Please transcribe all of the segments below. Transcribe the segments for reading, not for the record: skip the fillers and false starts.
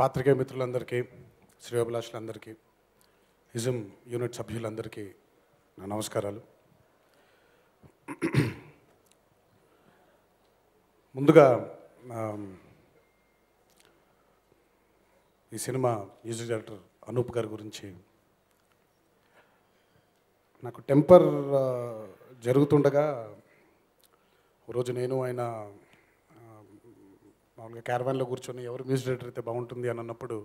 పాత్రికేయ మిత్రులందరికీ, శ్రేయోభిలాషులందరికీ, ism unit సభ్యులందరికీ నా నమస్కారాలు. ముందుగా ఈ సినిమా మ్యూజిక్ డైరెక్టర్ అనూప్ గారి గురించి నాకు టెంపర్ జరుగుతుండగా రోజు నేను ఆయన మామూలుగా క్యారవాన్లో కూర్చొని ఎవరు మ్యూజిక్ డైరెక్టర్ అయితే బాగుంటుంది అని అన్నప్పుడు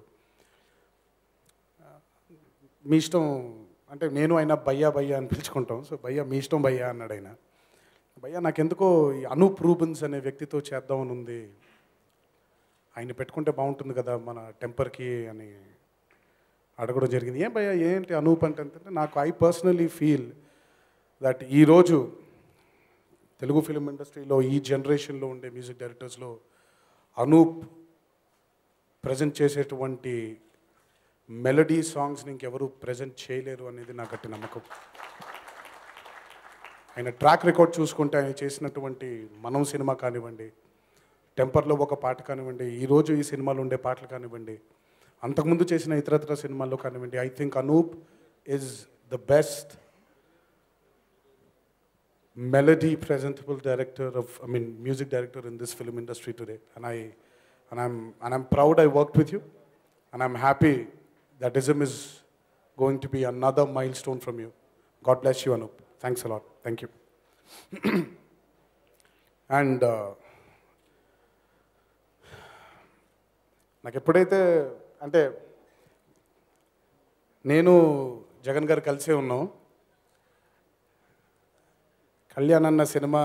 మీ ఇష్టం అంటే నేను ఆయన భయ్యా భయ్యా అని పిలుచుకుంటాం. సో భయ్యా మీ ఇష్టం భయ్యా అన్నాడు ఆయన. భయ్యా నాకెందుకో ఈ అనూప్ రూబెన్స్ అనే వ్యక్తితో చేద్దామని ఉంది, ఆయన పెట్టుకుంటే బాగుంటుంది కదా మన టెంపర్కి అని అడగడం జరిగింది. ఏం భయ్యా ఏంటి అనూప్ అంటే నాకు ఐ పర్సనలీ ఫీల్ దట్ ఈరోజు తెలుగు ఫిలిం ఇండస్ట్రీలో ఈ జనరేషన్లో ఉండే మ్యూజిక్ డైరెక్టర్స్లో అనూప్ ప్రజెంట్ చేసేటువంటి మెలడీ సాంగ్స్ని ఇంకెవరు ప్రజెంట్ చేయలేరు అనేది నా గట్టి నమ్మకం. ఆయన ట్రాక్ రికార్డ్ చూసుకుంటే ఆయన చేసినటువంటి మనం సినిమా కానివ్వండి, టెంపర్లో ఒక పాట కానివ్వండి, ఈరోజు ఈ సినిమాలో ఉండే పాటలు కానివ్వండి, అంతకుముందు చేసిన ఇతరత్ర సినిమాల్లో కానివ్వండి, I think Anoop is the best melody presentable director music director in this film industry today, and I'm proud I worked with you, and I'm happy that ISM is going to be another milestone from you. God bless you, Anup. Thanks a lot. Thank you. And నాకు ఎప్పుడైతే అంటే నేను జగన్ గారు కలిసే ఉన్నాం, కళ్యాణ్ అన్న cinema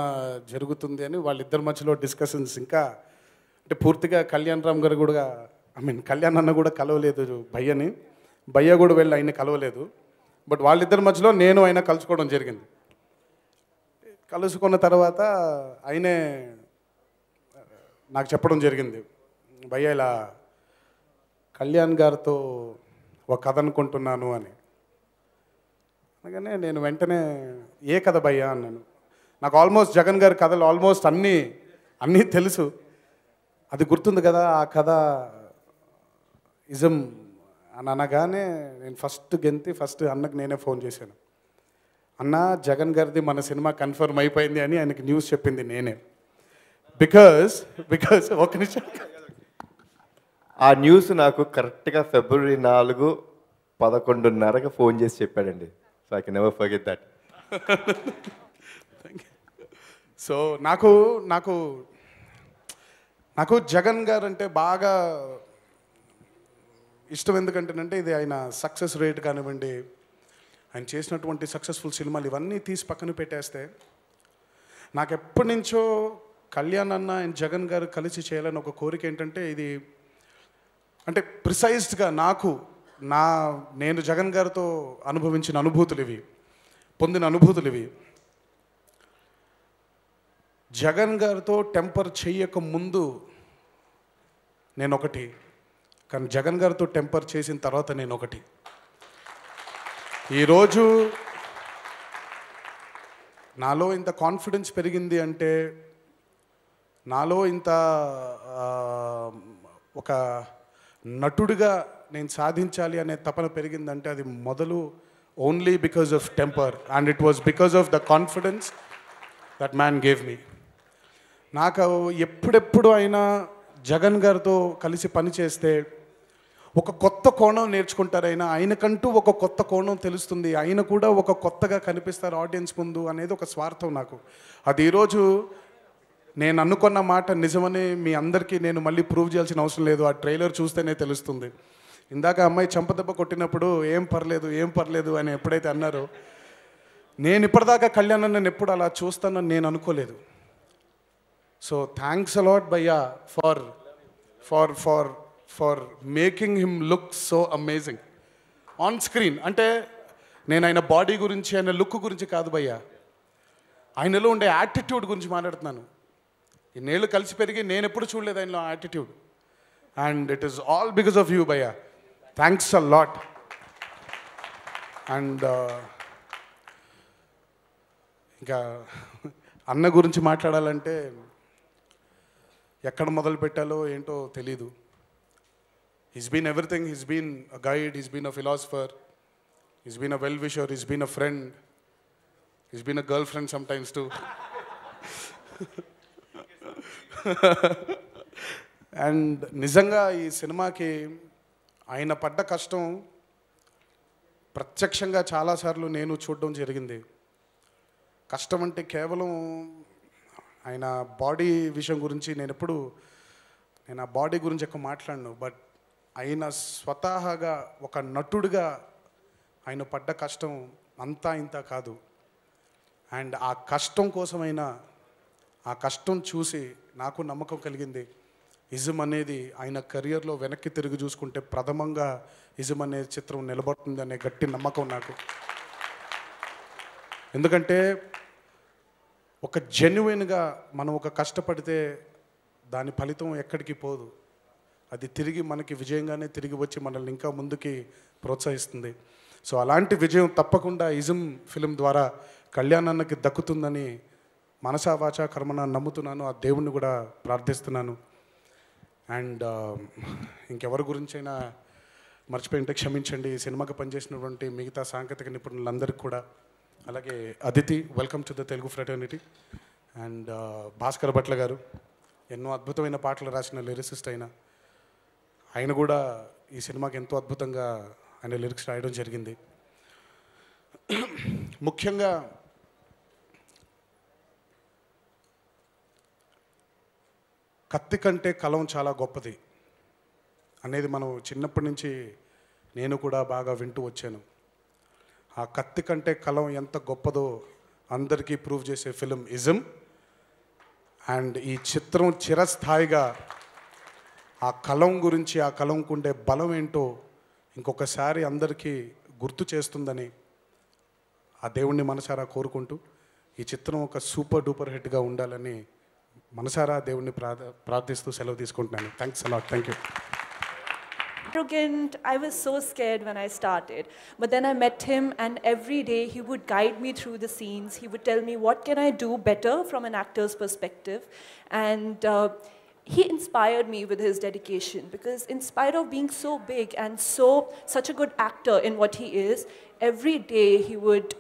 జరుగుతుంది అని వాళ్ళిద్దరి మధ్యలో డిస్కషన్స్ ఇంకా అంటే పూర్తిగా కళ్యాణ్ రామ్ గారు కూడా కళ్యాణ్ అన్న కూడా కలవలేదు భయ్యని, భయ్య కూడా వెళ్ళి ఆయన కలవలేదు. బట్ వాళ్ళిద్దరి మధ్యలో నేను ఆయన కలుసుకోవడం జరిగింది. కలుసుకున్న తర్వాత ఆయనే నాకు చెప్పడం జరిగింది, భయ్య ఇలా కళ్యాణ్ గారితో ఒక కథ అనుకుంటున్నాను అని. అనగానే నేను వెంటనే ఏ కథ భయ్యా అన్నాను. నాకు ఆల్మోస్ట్ జగన్ గారి కథలు ఆల్మోస్ట్ అన్నీ తెలుసు. అది గుర్తుంది కదా ఆ కథ ఇజం అని అనగానే నేను ఫస్ట్ అన్నకు నేనే ఫోన్ చేశాను. అన్న జగన్ గారిది మన సినిమా కన్ఫర్మ్ అయిపోయింది అని ఆయనకి న్యూస్ చెప్పింది నేనే. బికాజ్ ఒక నిమిషం, ఆ న్యూస్ నాకు కరెక్ట్గా February 4, 11:30కి ఫోన్ చేసి చెప్పాడండి. So I can never forget that. So నాకు జగన్ గారు అంటే బాగా ఇష్టం. ఎందుకంటేనంటే ఇది ఆయన సక్సెస్ రేట్ కానివ్వండి, ఆయన చేసినటువంటి సక్సెస్ఫుల్ సినిమాలు ఇవన్నీ తీసి పక్కన పెట్టేస్తే నాకు ఎప్పటి నుంచో కళ్యాణ్ అన్న అండ్ జగన్ గారు కలిసి చేయాలని ఒక కోరిక. ఏంటంటే ఇది అంటే ప్రిసైజ్డ్గా నేను జగన్ గారితో అనుభవించిన అనుభూతులు ఇవి, పొందిన అనుభూతులు ఇవి. జగన్ గారితో టెంపర్ చెయ్యక ముందు నేను ఒకటి, కానీ జగన్ గారితో టెంపర్ చేసిన తర్వాత నేను ఒకటి. ఈరోజు నాలో ఇంత కాన్ఫిడెన్స్ పెరిగింది అంటే, నాలో ఇంత ఒక నటుడిగా నేను సాధించాలి అనే తపన పెరిగిందంటే అది మొదలు only because of temper, and it was because of the confidence that man gave me. నాకు ఎప్పుడెప్పుడు అయినా జగన్ గారితో కలిసి పనిచేస్తే ఒక కొత్త కోణం నేర్చుకుంటారైనా, ఆయనకంటూ ఒక కొత్త కోణం తెలుస్తుంది, ఆయన కూడా ఒక కొత్తగా కనిపిస్తారు ఆడియన్స్ ముందు అనేది ఒక స్వార్థం నాకు. అది ఈరోజు నేను అనుకున్న మాట నిజమని మీ అందరికీ నేను మళ్ళీ ప్రూవ్ చేయాల్సిన అవసరం లేదు, ఆ ట్రైలర్ చూస్తేనే తెలుస్తుంది. ఇందాక అమ్మాయి చెంపదెబ్బ కొట్టినప్పుడు ఏం పర్లేదు అని ఎప్పుడైతే అన్నారో, నేను ఇప్పటిదాకా కళ్యాణ్ నన్ను ఎప్పుడు అలా చూస్తానని నేను అనుకోలేదు. సో థ్యాంక్స్ అలాట్ భయ్యా for making him look so amazing on screen. అంటే నేను ఆయన బాడీ గురించి, ఆయన లుక్ గురించి కాదు భయ్యా, ఆయనలో ఉండే యాటిట్యూడ్ గురించి మాట్లాడుతున్నాను. ఇన్నేళ్ళు కలిసి పెరిగి నేను ఎప్పుడు చూడలేదు ఆయనలో attitude, and it is all because of you భయ్యా. Thanks a lot. అండ్ ఇంకా అన్న గురించి మాట్లాడాలంటే ఎక్కడ మొదలు పెట్టాలో ఏంటో తెలీదు. He's been everything. He's been a guide, he's been a philosopher, he's been a well-wisher, he's been a friend, he's been a girlfriend sometimes too. And నిజంగా ఈ సినిమాకి ఆయన పడ్డ కష్టం ప్రత్యక్షంగా చాలాసార్లు నేను చూడడం జరిగింది. కష్టం అంటే కేవలం ఆయన బాడీ విషయం గురించి నేను ఆ బాడీ గురించి ఎక్కువ మాట్లాడను. బట్ ఆయన స్వతహాగా ఒక నటుడిగా ఆయన పడ్డ కష్టం అంతా ఇంత కాదు. అండ్ ఆ కష్టం కోసమైనా ఆ కష్టం చూసి నాకు నమ్మకం కలిగింది. ఇజం అనేది ఆయన కెరియర్లో వెనక్కి తిరిగి చూసుకుంటే ప్రథమంగా ఇజం అనే చిత్రం నిలబడుతుంది అనే గట్టి నమ్మకం నాకు. ఎందుకంటే ఒక జెన్యున్గా మనం ఒక కష్టపడితే దాని ఫలితం ఎక్కడికి పోదు. అది తిరిగి మనకి విజయంగానే తిరిగి వచ్చి మనల్ని ఇంకా ముందుకి ప్రోత్సహిస్తుంది. సో అలాంటి విజయం తప్పకుండా ఇజం ఫిలిం ద్వారా కళ్యాణ్ అన్నకి దక్కుతుందని మనసా వాచా కర్మన నమ్ముతున్నాను. ఆ దేవుణ్ణి కూడా ప్రార్థిస్తున్నాను. అండ్ ఇంకెవరి గురించైనా మర్చిపోయింటే క్షమించండి. ఈ సినిమాకి పనిచేసినటువంటి మిగతా సాంకేతిక నిపుణులందరికీ కూడా, అలాగే Aditi, welcome to the Telugu fraternity. And Bhaskar Bhatla గారు ఎన్నో అద్భుతమైన పాటలు రాసిన లిరిసిస్ట్ ఆయన కూడా ఈ సినిమాకి ఎంతో అద్భుతంగా ఆయన లిరిక్స్ రాయడం జరిగింది. ముఖ్యంగా కత్తి కంటే కలం చాలా గొప్పది అనేది మనం చిన్నప్పటి నుంచి నేను కూడా బాగా వింటూ వచ్చాను. ఆ కత్తి కంటే కలం ఎంత గొప్పదో అందరికీ ప్రూవ్ చేసే ఫిలిం ఇజం. అండ్ ఈ చిత్రం చిరస్థాయిగా ఆ కలం గురించి, ఆ కలంకు ఉండే బలం ఏంటో ఇంకొకసారి అందరికీ గుర్తు చేస్తుందని ఆ దేవుణ్ణి మనసారా కోరుకుంటూ ఈ చిత్రం ఒక సూపర్ డూపర్ హిట్గా ఉండాలని మనసారా దేవుణ్ణి ప్రార్థిస్తూ సెలవు తీసుకుంటున్నాను. Thanks a lot. Thank you. Arrogant. I was so scared when I started, but then I met him, and every day he would guide me through the scenes. He would tell me what can I do better from an actor's perspective, and he inspired me with his dedication, because in spite of being so big and such a good actor in what he is, every day he would